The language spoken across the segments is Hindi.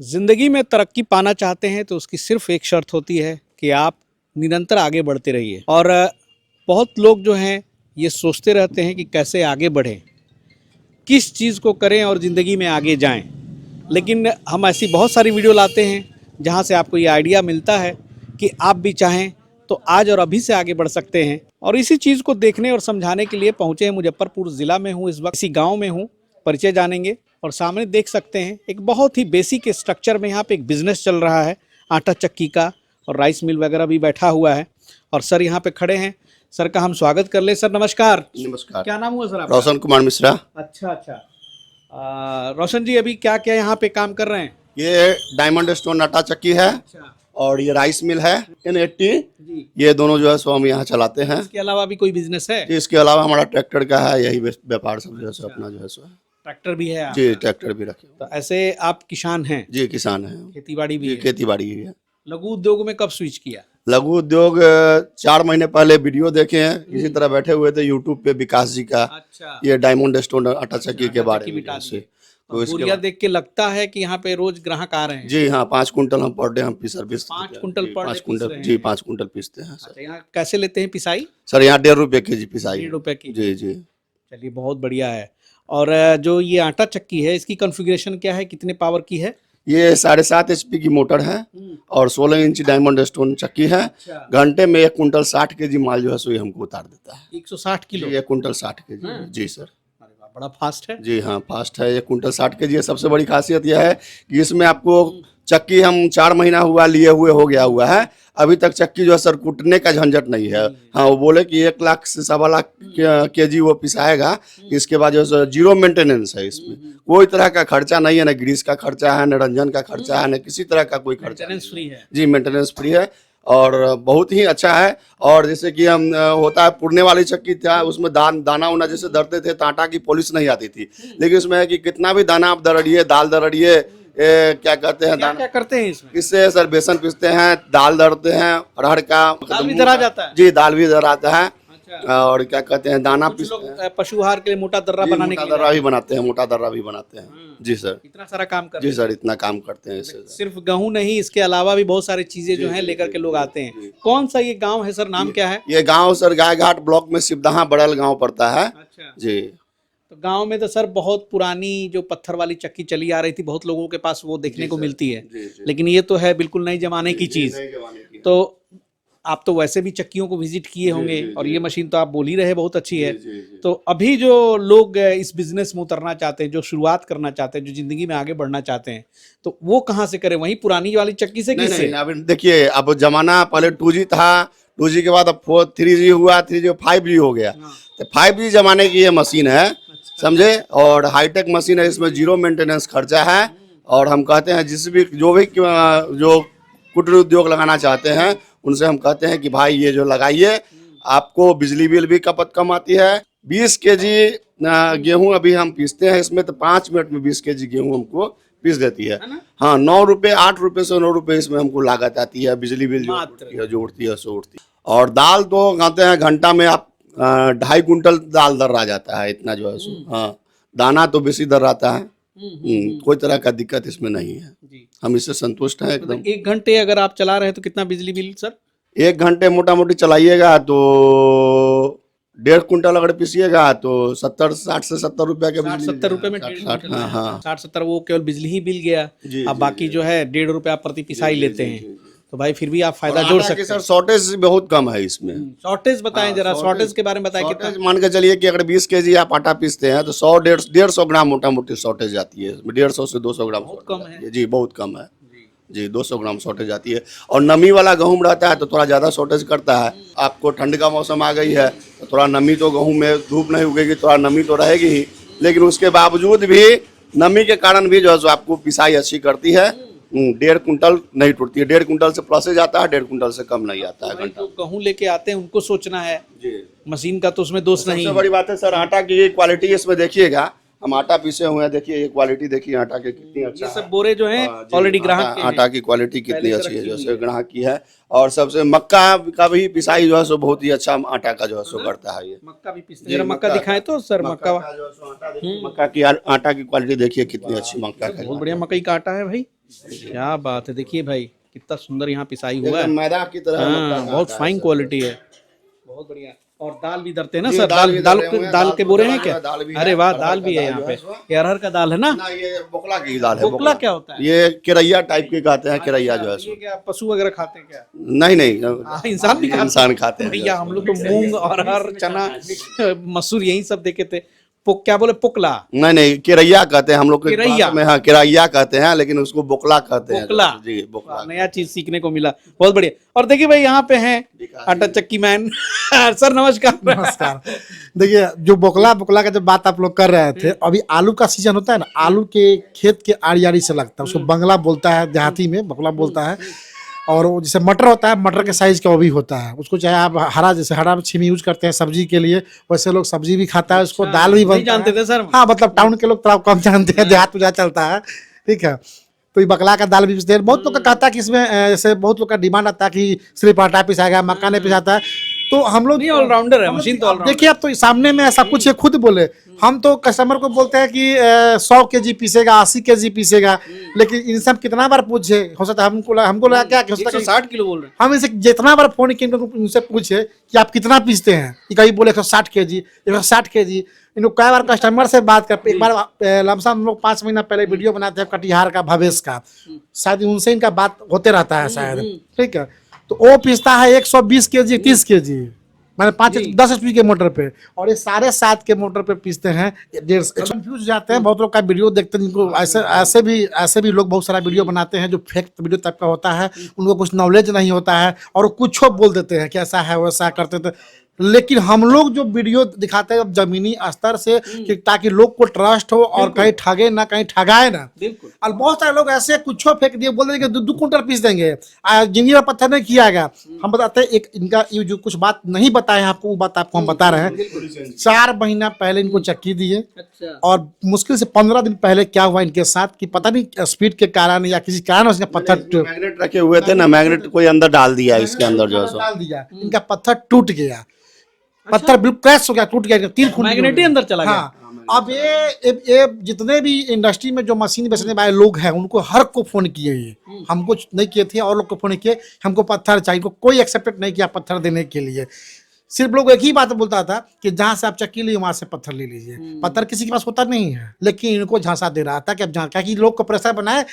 ज़िंदगी में तरक्की पाना चाहते हैं तो उसकी सिर्फ एक शर्त होती है कि आप निरंतर आगे बढ़ते रहिए। और बहुत लोग जो हैं ये सोचते रहते हैं कि कैसे आगे बढ़ें, किस चीज़ को करें और ज़िंदगी में आगे जाएं। लेकिन हम ऐसी बहुत सारी वीडियो लाते हैं जहां से आपको ये आइडिया मिलता है कि आप भी चाहें तो आज और अभी से आगे बढ़ सकते हैं। और इसी चीज़ को देखने और समझाने के लिए पहुँचे हैं मुजफ्फरपुर ज़िला में हूँ, इस वक्त इसी गाँव में हूँ। परिचय जानेंगे और सामने देख सकते हैं एक बहुत ही बेसिक स्ट्रक्चर में यहाँ पे एक बिजनेस चल रहा है आटा चक्की का, और राइस मिल वगैरह भी बैठा हुआ है। और सर यहाँ पे खड़े हैं, सर का हम स्वागत कर ले। सर नमस्कार। नमस्कार। क्या नाम हुआ सर आपका? रोशन कुमार मिश्रा। अच्छा। रोशन जी अभी क्या क्या यहाँ पे काम कर रहे हैं? ये डायमंड स्टोन आटा चक्की है। अच्छा और ये राइस मिल है N80। जी। ये दोनों जो है सो हम यहाँ चलाते हैं। इसके अलावा भी कोई बिजनेस है? इसके अलावा हमारा ट्रैक्टर का है, यही व्यापार सब जो है सो अपना जो है सो है। ट्रैक्टर भी है? जी ट्रैक्टर भी रखे। तो ऐसे आप किसान हैं? जी किसान है। खेती बाड़ी भी है? खेती बाड़ी ही है। लघु उद्योग में कब स्विच किया? लघु उद्योग 4 महीने पहले वीडियो देखे हैं, इसी तरह बैठे हुए थे यूट्यूब पे विकास जी का। अच्छा। ये डायमंड स्टोन आटा चक्की के बारे में तो बोरिया देख के लगता है कि यहाँ पे रोज ग्राहक आ रहे हैं। जी हाँ, 5 कुंटल हम पर डे हम सर्विस 5 कुंटल पर 5 कुंटल जी 5 कुंटल पीसते हैं सर। अच्छा, यहाँ कैसे लेते हैं पिसाई? सर यहाँ 1.5 रुपये केजी पिसाई। 1.5 रुपए की? जी जी। चलिए बहुत बढ़िया है। और जो ये आटा चक्की है इसकी कॉन्फ़िगरेशन क्या है, कितने पावर की है? ये 7.5 HP की मोटर है और 16 इंच डायमंड स्टोन चक्की है। अच्छा। घंटे में 1 कुंटल 60 केजी माल जो है सो ये हमको उतार देता है। 160 किलो? 1 कुंटल 60 केजी। जी सर। अरे वाह, बड़ा फास्ट है। जी हाँ फास्ट है। 1 कुंटल 60 केजी है। सबसे बड़ी खासियत यह है कि इसमें आपको चक्की हम 4 महीना हुआ लिए हुए हो गया हुआ है, अभी तक चक्की जो है सर कूटने का झंझट नहीं है। हाँ वो बोले कि 1 लाख से 1.25 लाख केजी वो पिसाएगा। इसके बाद जो है जीरो मेंटेनेंस है, इसमें कोई तरह का खर्चा नहीं है, न ग्रीस का खर्चा है, न रंजन का खर्चा है, न किसी तरह का कोई खर्चा। मेंटेनेंस फ्री है? जी मेंटेनेंस फ्री है और बहुत ही अच्छा है। और जैसे कि हम होता है पुरने वाली चक्की था, उसमें दाना उना जैसे दरते थे तो आटा की पॉलिश नहीं आती थी, लेकिन इसमें है कि कितना भी दाना आप दरड़िए, दाल दरड़िए, क्या कहते हैं दाना, क्या करते हैं इसमें? इससे सर बेसन पीसते हैं, दाल दरते हैं, अरहर का दाल भी दरा जाता है? जी दाल भी दराता है। अच्छा। और क्या कहते हैं दाना पीसते हैं। पशु आहार के लिए मोटा दर्रा बनाने के लिए? मोटा दर्रा भी बनाते हैं, मोटा दर्रा भी बनाते हैं। जी सर। इतना सारा काम करते जी सर इतना काम करते हैं इससे। सिर्फ गेहूं नहीं, इसके अलावा भी बहुत सारी चीजें जो हैं लेकर के लोग आते हैं। कौन सा ये गांव है सर, नाम क्या है? ये गांव सर गायघाट ब्लॉक में शिवदहा बड़ल गांव पड़ता है। अच्छा जी। तो गांव में तो सर बहुत पुरानी जो पत्थर वाली चक्की चली आ रही थी, बहुत लोगों के पास वो देखने को मिलती है। लेकिन ये तो है बिल्कुल नई जमाने की चीज। तो आप तो वैसे भी चक्कियों को विजिट किए होंगे और ये मशीन तो आप बोल ही रहे बहुत अच्छी है। तो अभी जो लोग इस बिजनेस में उतरना चाहते हैं, जो शुरुआत करना चाहते हैं, जो जिंदगी में आगे बढ़ना चाहते हैं, तो वो कहाँ से करें? वही पुरानी वाली चक्की से? किससे? अब देखिए, अब जमाना पहले 2G था, 2G के बाद अब 3G हुआ, 3G 5G हो गया। तो 5G जमाने की ये मशीन है, समझे, और हाईटेक मशीन है, इसमें जीरो मेंटेनेंस खर्चा है। और हम कहते हैं जो भी जो कुटीर उद्योग लगाना चाहते हैं उनसे हम कहते हैं कि भाई ये जो लगाइए, आपको बिजली बिल भी खपत कम आती है। 20 केजी गेहूं अभी हम पीसते हैं इसमें, तो 5 मिनट में 20 केजी गेहूं हमको पीस देती है। हाँ 9 रुपये 8 रुपये से 9 रुपये इसमें हमको लागत आती है। बिजली बिल जो उठती है सो उठती है। और दाल तो कहते हैं घंटा में आप 2.5 कुंटल दाल दर्रा जाता है, इतना जो है सो। हाँ दाना तो बेसी दर्राता है। कोई तरह का दिक्कत इसमें नहीं है जी। हम इससे संतुष्ट हैं एकदम। 1 घंटे अगर आप चला रहे हैं तो कितना बिजली बिल सर? 1 घंटे मोटा मोटी चलाइएगा तो 1.5 कुंटल अगर पीसिएगा तो 60 से 70 रुपया के 70 रुपये में 60-70 वो केवल बिजली ही बिल गया। अब बाकी जो है 1.5 रुपया प्रति पिसाई लेते हैं, तो भाई फिर भी आप फायदा जोड़ सकते हैं। सर शॉर्टेज बहुत कम है इसमें। शॉर्टेज बताएं जरा, शॉर्टेज के बारे में बताएं। कितना मान के चलिए कि अगर 20 केजी आप आटा पीसते हैं तो 100-150 ग्राम मोटा मोटी शॉर्टेज आती है। 150 से 200 ग्राम बहुत कम है जी, बहुत कम है जी। 200 ग्राम शॉर्टेज आती है। और नमी वाला गेहूं रहता है तो थोड़ा ज़्यादा शॉर्टेज करता है। आपको ठंड का मौसम आ गई है तो थोड़ा नमी तो गेहूं में, धूप नहीं उगेगी, थोड़ा नमी तो रहेगी ही, लेकिन उसके बावजूद भी नमी के कारण भी जो है आपको पिसाई अच्छी करती है। 1.5 कुंटल नहीं टूटती है। 1.5 कुंटल से प्लस जाता है, 1.5 कुंटल से कम नहीं आता है। जो गेहूं लेके आते हैं उनको सोचना है जी, मशीन का तो उसमें दोष नहीं। सबसे बड़ी बात है सर आटा की क्वालिटी इसमें देखिएगा। हम आटा पीसे हुए हैं, देखिए ये क्वालिटी देखिए आटा की कितनी अच्छा। ये सब बोरे जो हैं ऑलरेडी ग्राहक के आटा की क्वालिटी कितनी अच्छी है, जैसे ग्राहक की है। और सबसे मक्का का भी पिसाई जो है सो बहुत ही अच्छा आटा का जो है सो करता है। ये मक्का भी पीसते हैं। मक्का दिखाएं तो सर। मक्का की आटा की क्वालिटी देखिए कितनी अच्छी मक्का का। बहुत बढ़िया मकई का आटा है भाई। क्या बात है, देखिए भाई कितना सुंदर यहाँ पिसाई हुआ है। एकदम मैदा की तरह हाँ, मक्का का बहुत आटा है फाइन सर। क्वालिटी है, बहुत बढ़िया। और दाल भी धरते हैं ना जी, सर? दाल भी दाल धरे हुए हैं, दाल दाल के तो बोरे धरा हैं हुआ क्या? है, दाल भी अरे है, वाह, अरहर दाल का भी है दाल यहाँ जो पे। है सो। ये अरहर का दाल है ना? ना ये बोकला की दाल है। बोकला क्या होता है? ये केरैया टाइप के कहते हैं, केरैया जो है ये सो। क्या पशु वगैरह खाते हैं क्या? नहीं नहीं, इंसान भी खाते हैं? इंसान खाते हैं भैया जो है हम लोग तो मूंग अरहर चना मसूर यही सब देखे थे। क्या बोले, पुकला? नहीं नहीं, केरैया कहते हैं हम लोग के केरैया। भाषा में। हाँ, केरैया कहते हैं, लेकिन उसको बोकला कहते हैं। बोकला। जी, बोकला। वाह, नया चीज सीखने को मिला, बहुत बढ़िया। और देखिए भाई यहाँ पे हैं आटा चक्की मैन सर नमस्कार। नमस्कार। देखिए, जो बोकला बोकला का जब बात आप लोग कर रहे थे, अभी आलू का सीजन होता है ना, आलू के खेत के आड़ी आड़ी से लगता है, उसको बंगला बोलता है, देहाती में बगला बोलता है। और वो जैसे मटर होता है, मटर के साइज का वो भी होता है। उसको चाहे आप हरा, जैसे हरा छीमी यूज करते हैं सब्जी के लिए, वैसे लोग सब्जी भी खाता है, उसको दाल भी नहीं बनता जानते है। थे सर? हाँ, मतलब टाउन के लोग थोड़ा कम जानते हैं, देहात में ज्यादा चलता है। ठीक है, तो ये बकला का दाल भी पिसते हैं। बहुत लोग का कहता है कि इसमें जैसे बहुत लोग का डिमांड आता है कि सिर्फ आटा पिसाएगा, मक्का नहीं पिसाता है। तो हम लोग नहीं, ऑलराउंडर है, हम लोग- मशीन तो अब ऑलराउंडर। देखिए, अब तो सामने में ऐसा कुछ है, खुद बोले। हम तो कस्टमर को बोलते हैं कि 100 केजी पीसेगा, 80 केजी पीसेगा, लेकिन इनसे हम कितना बार पूछे, हो सकता है हमको लगा क्या कि हो सकता है कि 160 किलो बोल रहे हैं। हम इनसे जितना बार फोन किए उनसे पूछे कि आप कितना पीसते हैं, कि कहीं बोले 160 केजी, 160 केजी। इनको कई बार कस्टमर से बात कर, एक बार लमसम हम लोग 5 महीना पहले वीडियो बनाते हैं कटिहार का, भवेश का, शायद उनसे इनका बात होते रहता है शायद। ठीक है, तो वो पीसता है 120 केजी, 30 केजी, मैंने 5-10 HP के मोटर पे, और ये 7.5 के मोटर पे पीसते हैं 150। कंफ्यूज जाते हैं, बहुत लोग का वीडियो देखते हैं जिनको ऐसे भी लोग बहुत सारा वीडियो बनाते हैं जो फेक वीडियो टाइप का होता है, उनको कुछ नॉलेज नहीं होता है और वो कुछ बोल देते हैं कि ऐसा है वैसा करते थे। लेकिन हम लोग जो वीडियो दिखाते हैं जमीनी स्तर से, कि ताकि लोग को ट्रस्ट हो और कहीं ठगे ना, कहीं ठगाए ना। बिल्कुल। और बहुत सारे लोग ऐसे कुछ फेंक दिए, बोल देंगे 2 कुंटल पीस देंगे, जिंदगी में पत्थर नहीं किया गया। हम बताते हैं एक इनका ये जो कुछ बात नहीं बताए आपको, वो बात आपको हम बता रहे हैं। 4 महीना पहले इनको चक्की दिए, अच्छा। और मुश्किल से 15 दिन पहले क्या हुआ इनके साथ कि पता नहीं स्पीड के कारण या किसी कारण उसका पत्थर मैग्नेट रखे हुए थे ना, मैग्नेट कोई अंदर डाल दिया इसके अंदर जो है सो। डाल दिया, इनका पत्थर टूट गया, पत्थर बिल्कुल क्रैश हो गया, टूट गया, 3 खुंडी मैग्नेट ही अंदर चला गया। हाँ, अब ये जितने भी इंडस्ट्री में जो मशीन बेचने वाले लोग हैं, उनको हर को फोन किए, ये हमको नहीं किए थे, और लोग को फोन किए, हमको पत्थर चाहिए। इनको कोई एक्सेप्टेड नहीं किया पत्थर देने के लिए। सिर्फ लोग एक ही बात बोलता था कि जहाँ से आप चक्की ली वहां से पत्थर ले लीजिए। पत्थर किसी के पास होता नहीं है, लेकिन इनको झांसा दे रहा था कि अब क्या कि लोग को प्रेशर बनाए,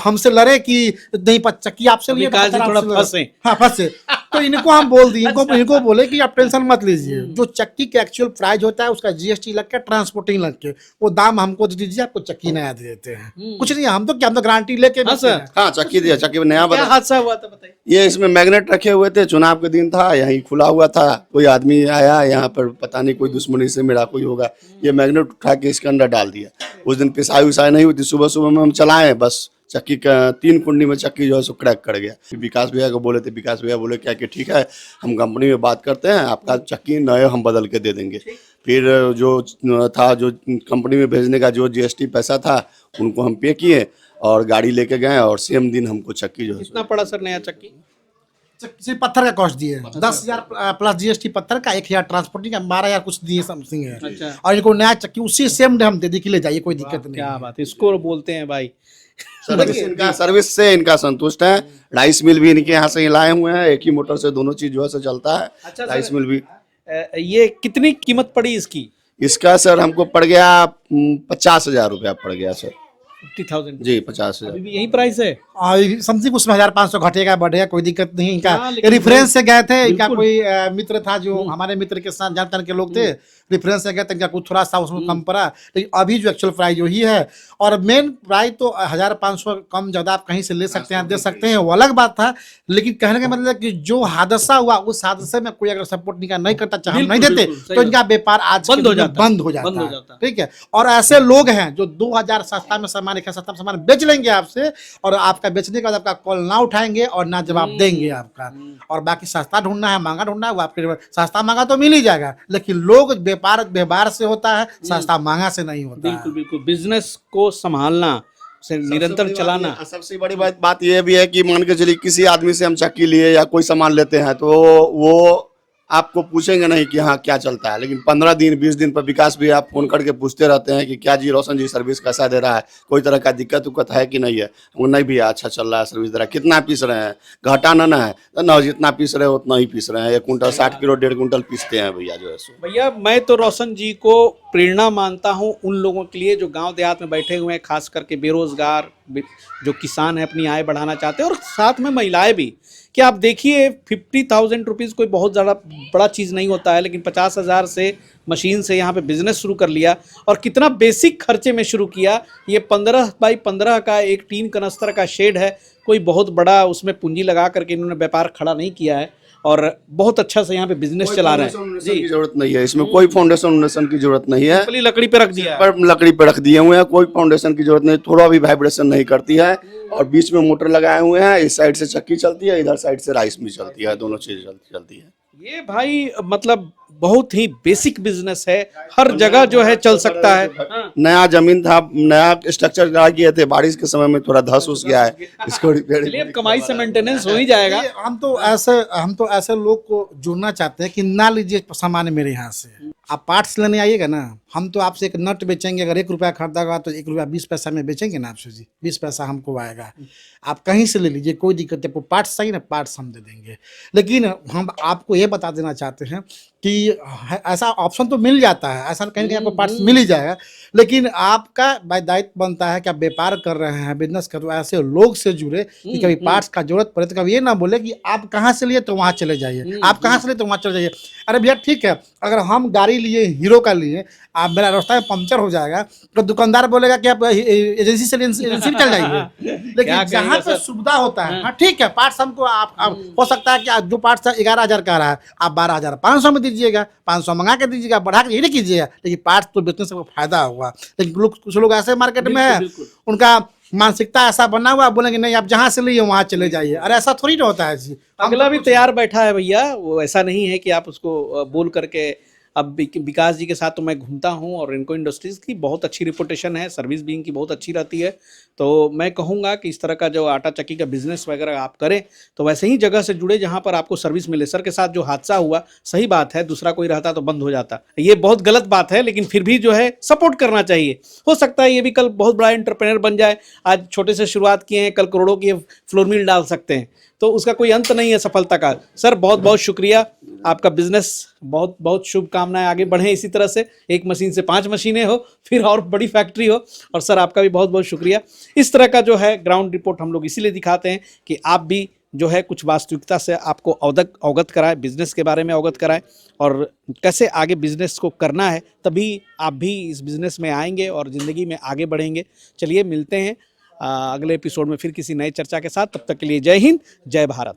हमसे लड़े कि नहीं चक्की आपसे लिए, विकास जी थोड़ा फंसे। हाँ, फंसे। तो इनको हम बोल दिए, इनको बोले कि आप टेंशन मत लीजिए, जो चक्की के एक्चुअल प्राइस होता है उसका GST लग के, ट्रांसपोर्टिंग लग के, वो दाम हमको दे दीजिए, आपको चक्की नया दे देते हैं। कुछ नहीं, हम तो क्या, हम तो गारंटी लेके बेचते हैं। हाँ, चक्की दिया, चक्की में नया क्या बना। हादसा हुआ था बताइए? ये इसमें मैग्नेट रखे हुए थे, चुनाव के दिन था, यहीं खुला हुआ था, कोई आदमी आया यहाँ पर, पता नहीं कोई दुश्मनी से मेरा कोई होगा, ये मैग्नेट उठा के इसके अंदर डाल दिया। उस दिन पिसाई उसाई नहीं हुई थी, सुबह सुबह में हम चलाए, बस चक्की का 3 कुंडी में चक्की जो है सो क्रैक कर गया। विकास भैया को बोले थे, विकास भैया बोले क्या कि ठीक है, हम कंपनी में बात करते हैं, आपका चक्की नए हम बदल के दे देंगे। फिर जो था, जो कंपनी में भेजने का जो GST पैसा था, उनको हम पे किए और गाड़ी लेके गए, और सेम दिन हमको चक्की जो है कितना पड़ा सर नया चक्की? सिर्फ पत्थर का कॉस्ट दिए 10,000 प्लस GST पत्थर का, 1,000 ट्रांसपोर्टिंग का, 12,000 कुछ दिए समथिंग है। अच्छा। और इनको नया चक्की उसी सेम डे हम दे दी कि ले जाइए, कोई दिक्कत नहीं क्या है। बात है, इसको बोलते हैं भाई। सर्विस से इनका संतुष्ट है। राइस मिल भी इनके यहाँ से ही लाए हुए हैं, एक ही मोटर से दोनों चीज जो है सो चलता है। अच्छा राइस मिल भी। ये कितनी कीमत पड़ी इसकी? इसका सर हमको पड़ गया 50,000 रुपया पड़ गया सर। 50,000 जी, 50,000। अभी भी यही प्राइस है? समथिंग उसमें 1,500 घटेगा बढ़ेगा, कोई दिक्कत नहीं। इनका हाँ, लेकिन रेफरेंस से गए थे, इनका बिल्कुल। कोई मित्र था जो हमारे मित्र के साथ जान के लोग थे, रेफरेंस से गए थे, इनका कुछ थोड़ा सा उसमें कम पड़ा, लेकिन अभी जो एक्चुअल प्राइस वही है। और मेन प्राइस तो 1,500 कम ज़्यादा आप कहीं से ले सकते हैं, दे सकते हैं, वो अलग बात था। लेकिन कहने का मतलब कि जो हादसा हुआ, उस हादसे में कोई अगर सपोर्ट नहीं करता, चाहे हम नहीं बिल्कुल, देते, बिल्कुल, सही तो इनका व्यापार आज बंद के हो दिन में जाता। बंद हो जाता। ठीक है, और ऐसे लोग हैं जो 2,000 सस्ता में सामान, 1,000 सस्ता में सामान बेच लेंगे आपसे, और आपका बेचने के बाद आपका कॉल ना उठाएंगे और ना जवाब देंगे आपका। और बाकी सस्ता ढूंढना है, महंगा ढूंढना है, वो आपके सस्ता महंगा तो मिल ही जाएगा, लेकिन लोग व्यापार व्यवहार से होता है, सस्ता महंगा से नहीं होता है। बिल्कुल बिल्कुल, बिजनेस को संभालना, उसे निरंतर चलाना। सबसे बड़ी बात यह भी है कि मान के चलिए किसी आदमी से हम चक्की लिए या कोई सामान लेते हैं, तो वो आपको पूछेंगे नहीं कि हाँ क्या चलता है, लेकिन 15 दिन 20 दिन पर विकास भी आप फोन करके पूछते रहते हैं कि क्या जी रोशन जी सर्विस कैसा दे रहा है, कोई तरह का दिक्कत उक्कत है कि नहीं है। वो नहीं भैया अच्छा चल रहा है, सर्विस दे रहा है। कितना पीस रहे हैं, घाटा ना है तो ना, जितना पीस रहे हैं उतना ही पीस रहे हैं। 1 कुंटल 60 किलो 1.5 कुंटल पीसते हैं भैया जो है सो। भैया मैं तो रोशन जी को प्रेरणा मानता हूँ उन लोगों के लिए जो गांव देहात में बैठे हुए हैं, खास करके बेरोजगार जो किसान है, अपनी आय बढ़ाना चाहते हैं, और साथ में महिलाएं भी। कि आप देखिए 50,000 रुपीज़ कोई बहुत ज़्यादा बड़ा चीज़ नहीं होता है, लेकिन 50,000 से मशीन से यहाँ पे बिजनेस शुरू कर लिया, और कितना बेसिक खर्चे में शुरू किया। ये 15 बाई 15 का एक टीन कनस्तर का शेड है, कोई बहुत बड़ा उसमें पूंजी लगा करके इन्होंने व्यापार खड़ा नहीं किया है, और बहुत अच्छा से यहाँ पे बिजनेस चला रहे हैं जी। की जरूरत नहीं है इसमें, कोई फाउंडेशन की जरूरत नहीं है, सिंपली लकड़ी पे रख दिया है। पर लकड़ी पे रख दिए हुए हैं, कोई फाउंडेशन की जरूरत नहीं, थोड़ा भी वाइब्रेशन नहीं करती है। और बीच में मोटर लगाए हुए हैं, इस साइड से चक्की चलती है, इधर साइड से राइस भी चलती है, दोनों चीज चलती है। ये भाई मतलब बहुत ही बेसिक बिजनेस है, हर जगह जो है चल सकता है। हाँ। नया जमीन था, नया स्ट्रक्चर लगा किए थे, बारिश के समय में थोड़ा धस उस गया है, इसको रिपेयर। चलिए अब कमाई से मेंटेनेंस हो ही जाएगा। ये हम तो ऐसे लोग को जुड़ना चाहते हैं कि ना लीजिए सामान मेरे यहाँ से, आप पार्ट्स लेने आइएगा ना, हम तो आपसे एक नट बेचेंगे, अगर 1 रुपया खरीदेगा तो 1 रुपया 20 पैसा में बेचेंगे ना आपसे जी, 20 पैसा हमको आएगा। आप कहीं से ले लीजिए, कोई दिक्कत नहीं, आपको पार्ट्स चाहिए ना, पार्ट्स हम दे देंगे। लेकिन हम आपको ये बता देना चाहते हैं कि ऐसा ऑप्शन तो मिल जाता है, ऐसा कहीं कहीं आपको पार्ट्स मिल ही जाएगा, लेकिन आपका दायित्व बनता है कि आप व्यापार कर रहे हैं, बिजनेस कर रहे हैं, ऐसे लोग से जुड़े कि कभी पार्ट्स का जरूरत पड़े तो कभी ये ना बोले कि आप कहाँ से लिए तो वहाँ चले जाइए, आप कहाँ से लिए तो वहाँ चले जाइए। अरे भैया ठीक है, अगर हम गाड़ी लिए, हीरो का लिए, आप मेरा रास्ता में पंक्चर हो जाएगा तो दुकानदार बोलेगा कि आप एजेंसी से एजेंसी में चल जाइए। लेकिन जहाँ पे सुविधा होता है, हाँ ठीक है, पार्ट्स हमको आप हो सकता है कि जो पार्ट्स 11,000 का रहा है आप 12,500 में दीजिएगा, 500 मंगा के दीजिएगा, बढ़ा के ये नहीं कीजिएगा, लेकिन पार्ट्स तो बेचने से फायदा होगा। लेकिन कुछ लोग ऐसे मार्केट में है, उनका मानसिकता ऐसा बना हुआ, बोलेंगे नहीं आप जहाँ से लिए वहाँ चले जाइए। अरे ऐसा थोड़ी ना होता है जी, अगला भी तैयार बैठा है भैया, वो ऐसा नहीं है कि आप उसको बोल करके। अब विकास जी के साथ तो मैं घूमता हूँ, और इनको इंडस्ट्रीज़ की बहुत अच्छी रिपोर्टेशन है, सर्विस भी इनकी बहुत अच्छी रहती है। तो मैं कहूँगा कि इस तरह का जो आटा चक्की का बिजनेस वगैरह आप करें तो वैसे ही जगह से जुड़े जहाँ पर आपको सर्विस मिले। सर के साथ जो हादसा हुआ, सही बात है, दूसरा कोई रहता तो बंद हो जाता, ये बहुत गलत बात है, लेकिन फिर भी जो है सपोर्ट करना चाहिए। हो सकता है ये भी कल बहुत बड़ा एंटरप्रेन्योर बन जाए, आज छोटे से शुरुआत किए हैं, कल करोड़ों की फ्लोर मिल डाल सकते हैं, तो उसका कोई अंत नहीं है सफलता का। सर बहुत बहुत शुक्रिया, आपका बिजनेस बहुत बहुत शुभकामनाएं, आगे बढ़े इसी तरह से, 1 मशीन से 5 मशीनें हो, फिर और बड़ी फैक्ट्री हो। और सर आपका भी बहुत बहुत शुक्रिया। इस तरह का जो है ग्राउंड रिपोर्ट हम लोग इसीलिए दिखाते हैं कि आप भी जो है कुछ वास्तविकता से आपको अवगत कराए, बिजनेस के बारे में अवगत कराए, और कैसे आगे बिजनेस को करना है, तभी आप भी इस बिजनेस में आएंगे और ज़िंदगी में आगे बढ़ेंगे। चलिए मिलते हैं अगले एपिसोड में फिर किसी नई चर्चा के साथ, तब तक के लिए जय हिंद, जय भारत।